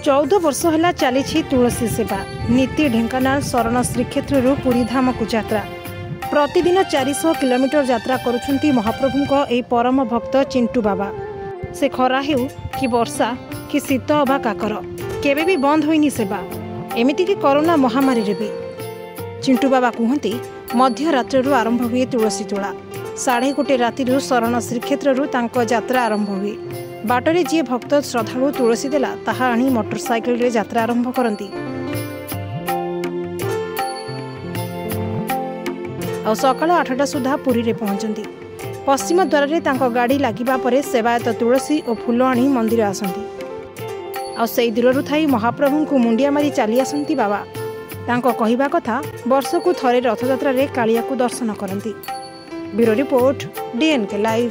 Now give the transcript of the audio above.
14 वर्ष है चली तुलसी सेवा नीति ढेंकानाल शरण श्रीक्षेत्र पुरी धाम को यात्रा प्रतिदिन 400 किलोमीटर यात्रा करुछंती महाप्रभु ए परम भक्त चिंटू बाबा। से खरा हेउ कि वर्षा कि शीत अबा काकर केबे भी बंद होइनी सेवा एमिति कि कोरोना महामारी रे भी। चिंटू बाबा कहती मध्य रात्रु आरंभ हुए तुलसी तोड़ा 1:30 राति शरण श्रीक्षेत्र यात्रा आरंभ हुए। बाटरे जी भक्त श्रद्धालु तुलसी देला ताहा आनी मोटरसाइकेल रे यात्रा आरंभ करती और सकाल 8टा सुधा पुरी रे पहुंचती। पश्चिम द्वार रे तांको गाड़ी लागिबा परे सेवायत तुलसी और फूल आनी मंदिर आसती और से दूररू थाई महाप्रभु को मुंडिया मारी चली आसती बाबा। तांको कहिबा कथा वर्षकु थरे रथयात्रा रे कालिया को दर्शन करती। Bureau report DNK live.